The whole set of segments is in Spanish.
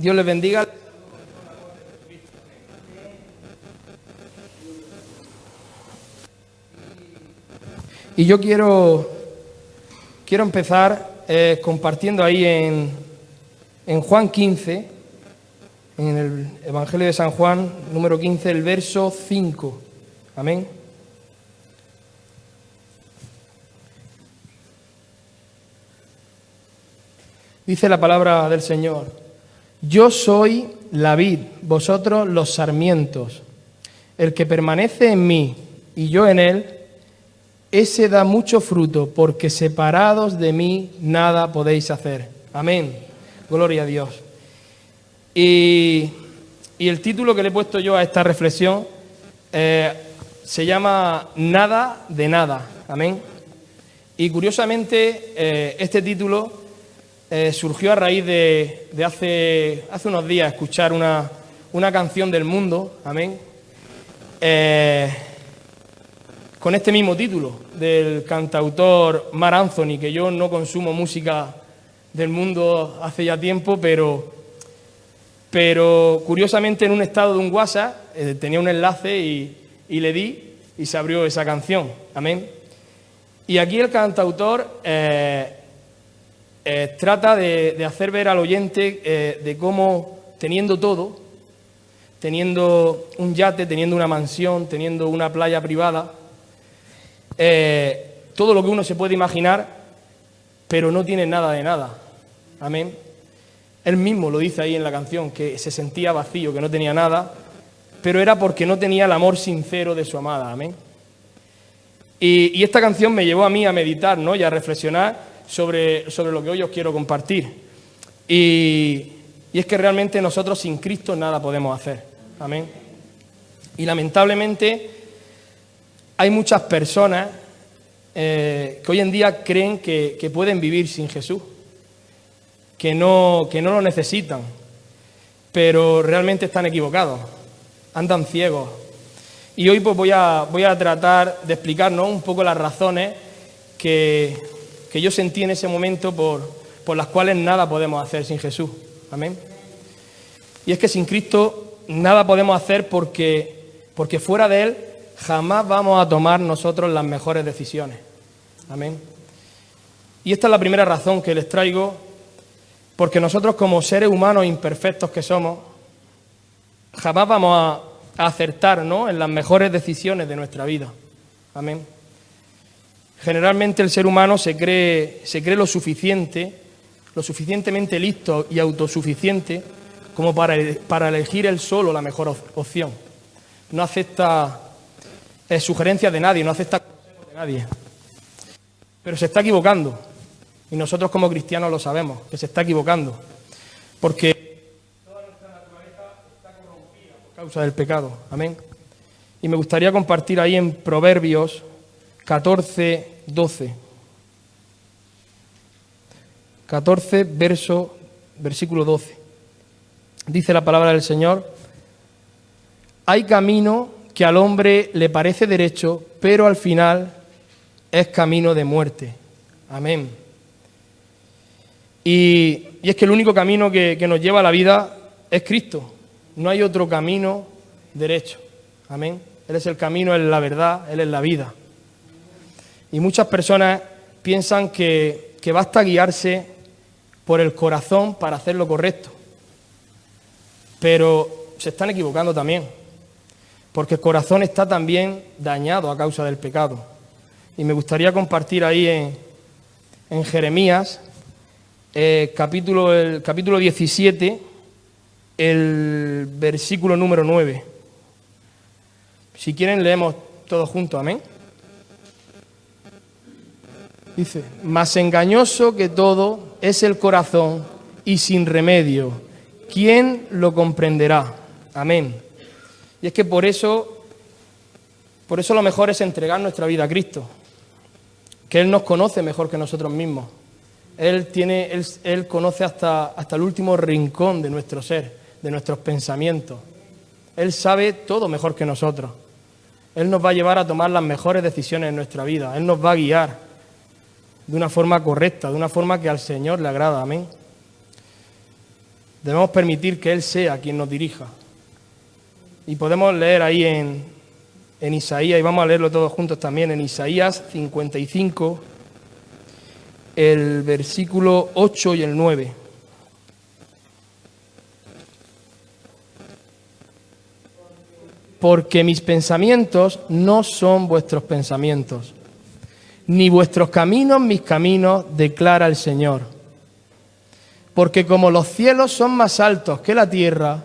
Dios les bendiga. Y yo quiero empezar compartiendo ahí en Juan 15, en el Evangelio de San Juan, número 15, el verso 5. Amén. Dice la palabra del Señor: yo soy la vid, vosotros los sarmientos. El que permanece en mí y yo en él, ese da mucho fruto, porque separados de mí nada podéis hacer. Amén. Gloria a Dios. Y el título que le he puesto yo a esta reflexión se llama Nada de nada. Amén. Y curiosamente este título surgió a raíz de hace unos días escuchar una canción del mundo. Amén. Con este mismo título, del cantautor Marc Anthony, que yo no consumo música del mundo hace ya tiempo, pero curiosamente en un estado de un WhatsApp tenía un enlace y le di y se abrió esa canción. Amén. Y aquí el cantautor trata de hacer ver al oyente de cómo, teniendo todo, teniendo un yate, teniendo una mansión, teniendo una playa privada, todo lo que uno se puede imaginar, pero no tiene nada de nada. Amén. Él mismo lo dice ahí en la canción, que se sentía vacío, que no tenía nada, pero era porque no tenía el amor sincero de su amada. Amén. Y esta canción me llevó a mí a meditar, ¿no?, y a reflexionar sobre lo que hoy os quiero compartir. Y es que realmente nosotros sin Cristo nada podemos hacer. Amén. Y lamentablemente hay muchas personas que hoy en día creen que pueden vivir sin Jesús, que no lo necesitan, pero realmente están equivocados, andan ciegos. Y hoy pues voy a tratar de explicarnos un poco las razones que yo sentí en ese momento por las cuales nada podemos hacer sin Jesús. Amén. Y es que sin Cristo nada podemos hacer porque fuera de Él jamás vamos a tomar nosotros las mejores decisiones. Amén. Y esta es la primera razón que les traigo, porque nosotros como seres humanos imperfectos que somos, jamás vamos a acertar, ¿no?, en las mejores decisiones de nuestra vida. Amén. Generalmente el ser humano se cree lo suficientemente listo y autosuficiente como para elegir él solo la mejor opción. No acepta sugerencias de nadie, no acepta consejos de nadie. Pero se está equivocando. Y nosotros como cristianos lo sabemos, que se está equivocando. Porque toda nuestra naturaleza está corrompida por causa del pecado. Amén. Y me gustaría compartir ahí en Proverbios 14, 12. 14, versículo 12. Dice la palabra del Señor: hay camino que al hombre le parece derecho, pero al final es camino de muerte. Amén. Y es que el único camino que nos lleva a la vida es Cristo. No hay otro camino derecho. Amén. Él es el camino, Él es la verdad, Él es la vida. Y muchas personas piensan que basta guiarse por el corazón para hacer lo correcto. Pero se están equivocando también, porque el corazón está también dañado a causa del pecado. Y me gustaría compartir ahí en Jeremías, capítulo 17, el versículo número 9. Si quieren leemos todos juntos, amén. Dice: más engañoso que todo es el corazón y sin remedio, ¿quién lo comprenderá? Amén. Y es que por eso lo mejor es entregar nuestra vida a Cristo, que Él nos conoce mejor que nosotros mismos. Él conoce hasta el último rincón de nuestro ser, de nuestros pensamientos. Él sabe todo mejor que nosotros. Él nos va a llevar a tomar las mejores decisiones en nuestra vida. Él nos va a guiar de una forma correcta, de una forma que al Señor le agrada. Amén. Debemos permitir que Él sea quien nos dirija. Y podemos leer ahí en Isaías, y vamos a leerlo todos juntos también, en Isaías 55, el versículo 8 y el 9. Porque mis pensamientos no son vuestros pensamientos, ni vuestros caminos mis caminos, declara el Señor. Porque como los cielos son más altos que la tierra,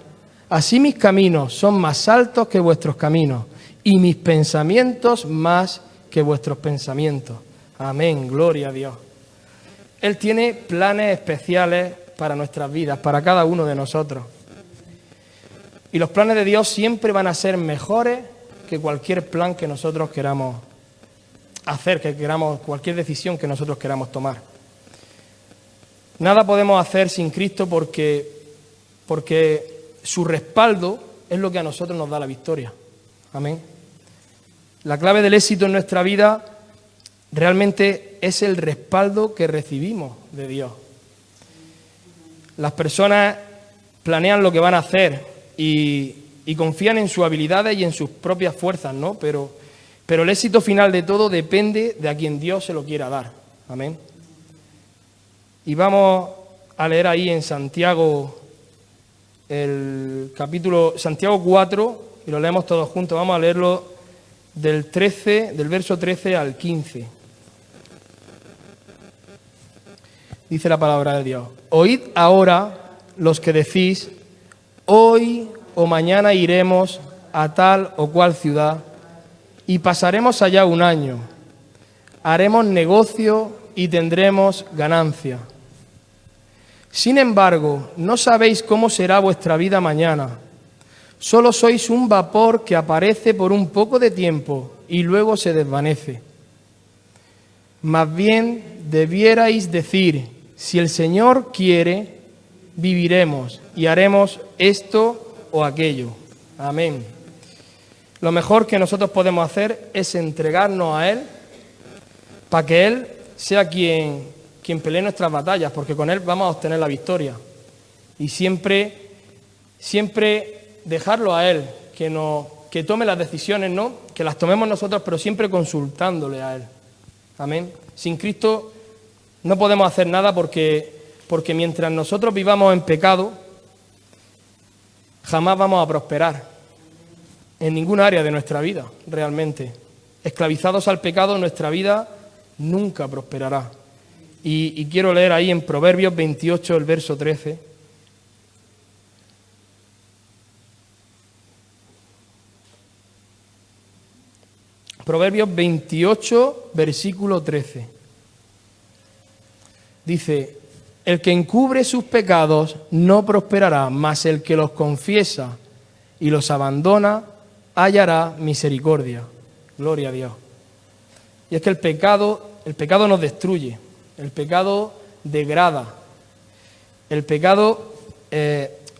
así mis caminos son más altos que vuestros caminos, y mis pensamientos más que vuestros pensamientos. Amén, gloria a Dios. Él tiene planes especiales para nuestras vidas, para cada uno de nosotros. Y los planes de Dios siempre van a ser mejores que cualquier plan que nosotros queramos hacer, cualquier decisión que nosotros queramos tomar. Nada podemos hacer sin Cristo porque su respaldo es lo que a nosotros nos da la victoria. Amén. La clave del éxito en nuestra vida realmente es el respaldo que recibimos de Dios. Las personas planean lo que van a hacer y confían en sus habilidades y en sus propias fuerzas, ¿no? Pero el éxito final de todo depende de a quien Dios se lo quiera dar. Amén. Y vamos a leer ahí en Santiago, el capítulo Santiago 4, y lo leemos todos juntos. Vamos a leerlo del verso 13 al 15. Dice la palabra de Dios: Oíd ahora los que decís, hoy o mañana iremos a tal o cual ciudad y pasaremos allá un año. Haremos negocio y tendremos ganancia. Sin embargo, no sabéis cómo será vuestra vida mañana. Solo sois un vapor que aparece por un poco de tiempo y luego se desvanece. Más bien debierais decir, si el Señor quiere, viviremos y haremos esto o aquello. Amén. Lo mejor que nosotros podemos hacer es entregarnos a Él para que Él sea quien pelee nuestras batallas, porque con Él vamos a obtener la victoria. Y siempre dejarlo a Él, que tome las decisiones, ¿no? Que las tomemos nosotros, pero siempre consultándole a Él. Amén. Sin Cristo no podemos hacer nada porque mientras nosotros vivamos en pecado, jamás vamos a prosperar en ningún área de nuestra vida, realmente. Esclavizados al pecado, nuestra vida nunca prosperará. Y quiero leer ahí en Proverbios 28, el verso 13. Proverbios 28, versículo 13. Dice: el que encubre sus pecados no prosperará, mas el que los confiesa y los abandona hallará misericordia. Gloria a Dios. Y es que el pecado nos destruye, el pecado degrada, el pecado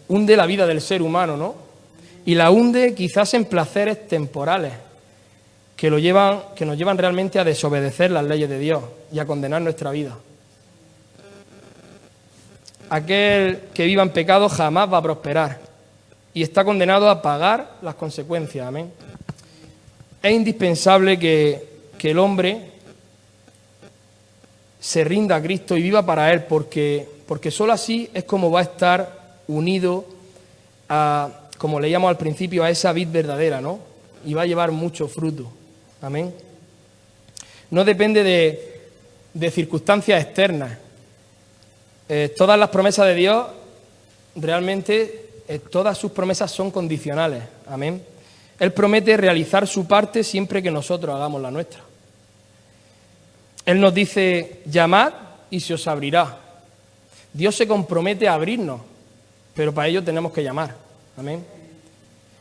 hunde la vida del ser humano, ¿no? Y la hunde quizás en placeres temporales que nos llevan realmente a desobedecer las leyes de Dios y a condenar nuestra vida. Aquel que viva en pecado jamás va a prosperar y está condenado a pagar las consecuencias. Amén. Es indispensable que el hombre se rinda a Cristo y viva para Él, porque solo así es como va a estar unido a, como leíamos al principio, a esa vid verdadera, ¿no? Y va a llevar mucho fruto. Amén. No depende de circunstancias externas. Todas las promesas de Dios, realmente, todas sus promesas son condicionales. Amén. Él promete realizar su parte siempre que nosotros hagamos la nuestra. Él nos dice, llamad y se os abrirá. Dios se compromete a abrirnos, pero para ello tenemos que llamar. Amén.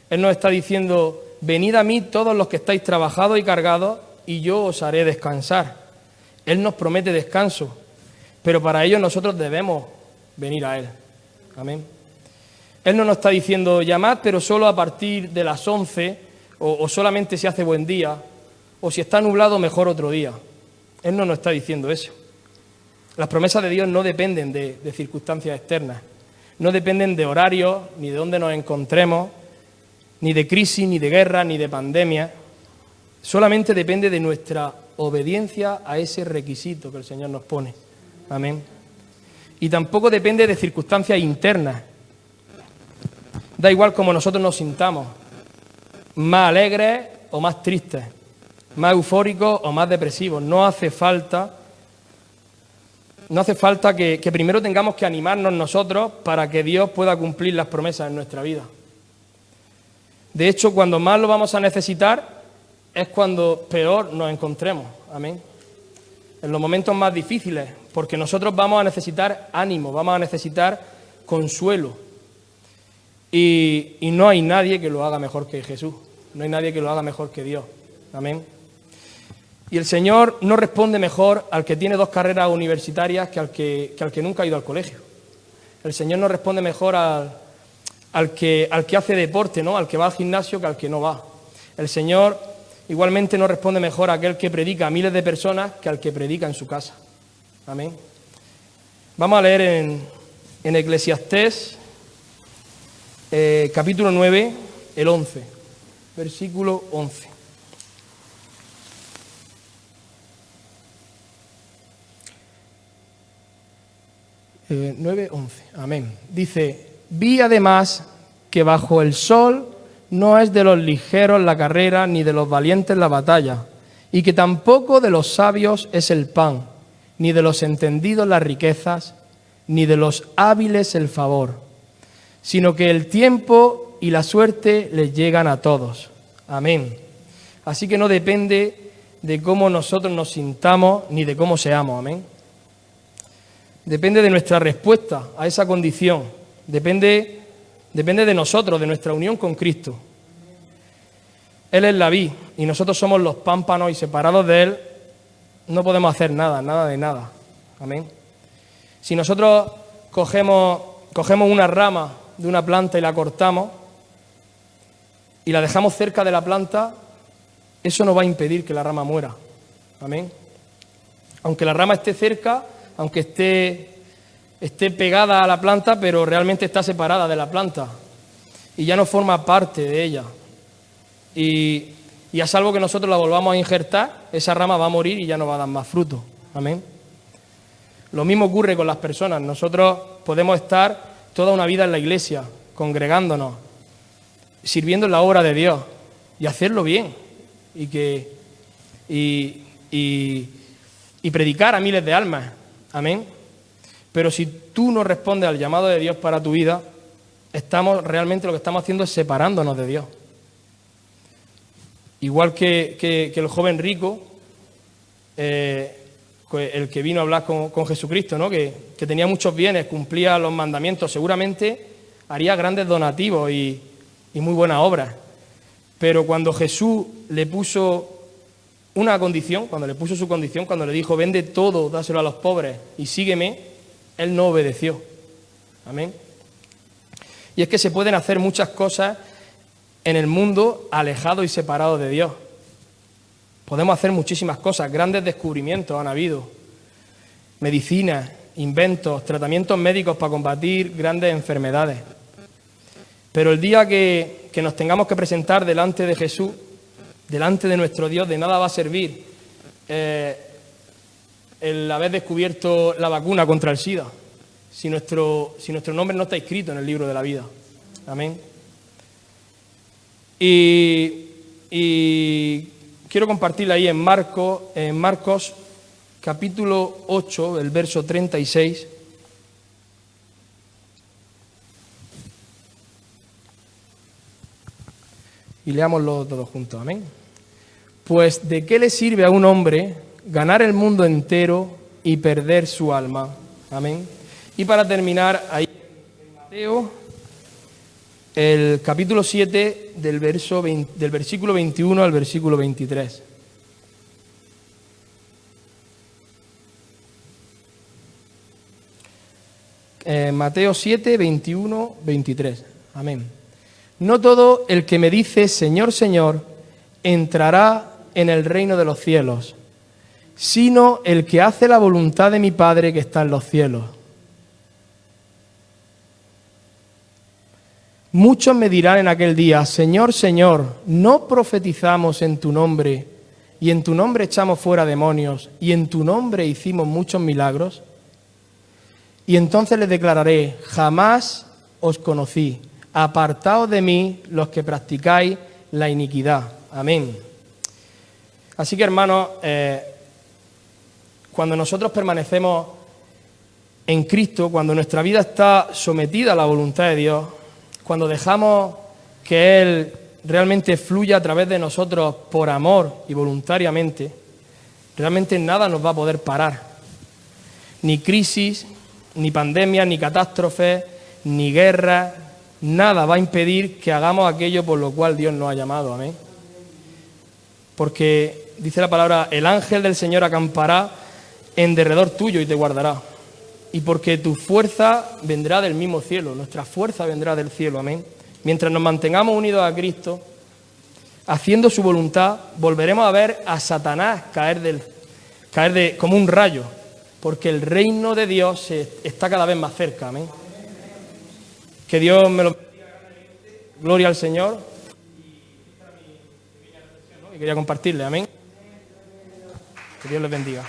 Él nos está diciendo, venid a mí todos los que estáis trabajados y cargados, y yo os haré descansar. Él nos promete descanso, pero para ello nosotros debemos venir a Él. Amén. Él no nos está diciendo, llamad, pero solo a partir de las 11, o solamente si hace buen día, o si está nublado, mejor otro día. Él no nos está diciendo eso. Las promesas de Dios no dependen de circunstancias externas. no dependen de horarios, ni de dónde nos encontremos, ni de crisis, ni de guerra, ni de pandemia. Solamente depende de nuestra obediencia a ese requisito que el Señor nos pone. Amén. Y tampoco depende de circunstancias internas. Da igual cómo nosotros nos sintamos, más alegres o más tristes, más eufóricos o más depresivos. No hace falta que primero tengamos que animarnos nosotros para que Dios pueda cumplir las promesas en nuestra vida. De hecho, cuando más lo vamos a necesitar es cuando peor nos encontremos. Amén. En los momentos más difíciles, porque nosotros vamos a necesitar ánimo, vamos a necesitar consuelo. Y no hay nadie que lo haga mejor que Jesús, no hay nadie que lo haga mejor que Dios. Amén. Y el Señor no responde mejor al que tiene 2 carreras universitarias que al que nunca ha ido al colegio. El Señor no responde mejor al que hace deporte, ¿no? Al que va al gimnasio que al que no va. El Señor igualmente no responde mejor a aquel que predica a miles de personas que al que predica en su casa. Amén. Vamos a leer en Eclesiastés, capítulo 9, el 11, versículo 11. Eh, 9, 11. Amén. Dice: vi además que bajo el sol no es de los ligeros la carrera, ni de los valientes la batalla, y que tampoco de los sabios es el pan, ni de los entendidos las riquezas, ni de los hábiles el favor, sino que el tiempo y la suerte les llegan a todos. Amén. Así que no depende de cómo nosotros nos sintamos, ni de cómo seamos. Amén. Depende de nuestra respuesta a esa condición. Depende de nosotros, de nuestra unión con Cristo. Él es la vid y nosotros somos los pámpanos, y separados de Él no podemos hacer nada, nada de nada. Amén. Si nosotros cogemos una rama de una planta y la cortamos y la dejamos cerca de la planta, eso no va a impedir que la rama muera. Amén. Aunque la rama esté cerca, aunque esté pegada a la planta, pero realmente está separada de la planta y ya no forma parte de ella. Y a salvo que nosotros la volvamos a injertar, esa rama va a morir y ya no va a dar más fruto. Amén. Lo mismo ocurre con las personas. Nosotros podemos estar toda una vida en la iglesia, congregándonos, sirviendo en la obra de Dios y hacerlo bien y predicar a miles de almas. Amén. Pero si tú no respondes al llamado de Dios para tu vida, realmente lo que estamos haciendo es separándonos de Dios. Igual que el joven rico, el que vino a hablar con Jesucristo, ¿no? Que tenía muchos bienes, cumplía los mandamientos, seguramente haría grandes donativos y muy buenas obras. Pero cuando Jesús le puso una condición, cuando le dijo: vende todo, dáselo a los pobres y sígueme, él no obedeció. Amén. Y es que se pueden hacer muchas cosas en el mundo alejado y separado de Dios. Podemos hacer muchísimas cosas, grandes descubrimientos han habido, medicinas, inventos, tratamientos médicos para combatir grandes enfermedades. Pero el día que nos tengamos que presentar delante de Jesús, delante de nuestro Dios, de nada va a servir el haber descubierto la vacuna contra el SIDA, si nuestro nombre no está escrito en el libro de la vida. Amén. Y quiero compartirla ahí en Marcos capítulo 8, el verso 36. Y leámoslo todos juntos. Amén. Pues, ¿de qué le sirve a un hombre ganar el mundo entero y perder su alma? Amén. Y para terminar, ahí en Mateo, el capítulo 7, del versículo 21 al versículo 23. Mateo 7, 21, 23. Amén. No todo el que me dice Señor, Señor, entrará en el reino de los cielos, sino el que hace la voluntad de mi Padre que está en los cielos. Muchos me dirán en aquel día, Señor, Señor, ¿no profetizamos en tu nombre y en tu nombre echamos fuera demonios y en tu nombre hicimos muchos milagros? Y entonces les declararé, jamás os conocí, apartaos de mí los que practicáis la iniquidad. Amén. Así que, hermanos, cuando nosotros permanecemos en Cristo, cuando nuestra vida está sometida a la voluntad de Dios, cuando dejamos que Él realmente fluya a través de nosotros por amor y voluntariamente, realmente nada nos va a poder parar. Ni crisis, ni pandemia, ni catástrofes, ni guerra, nada va a impedir que hagamos aquello por lo cual Dios nos ha llamado. Amén. Porque dice la palabra, el ángel del Señor acampará en derredor tuyo y te guardará. Y porque tu fuerza vendrá del mismo cielo, nuestra fuerza vendrá del cielo, amén. Mientras nos mantengamos unidos a Cristo, haciendo su voluntad, volveremos a ver a Satanás caer como un rayo, porque el reino de Dios está cada vez más cerca, amén. Que Dios me lo bendiga. Gloria al Señor. Y quería compartirle, amén. Que Dios les bendiga.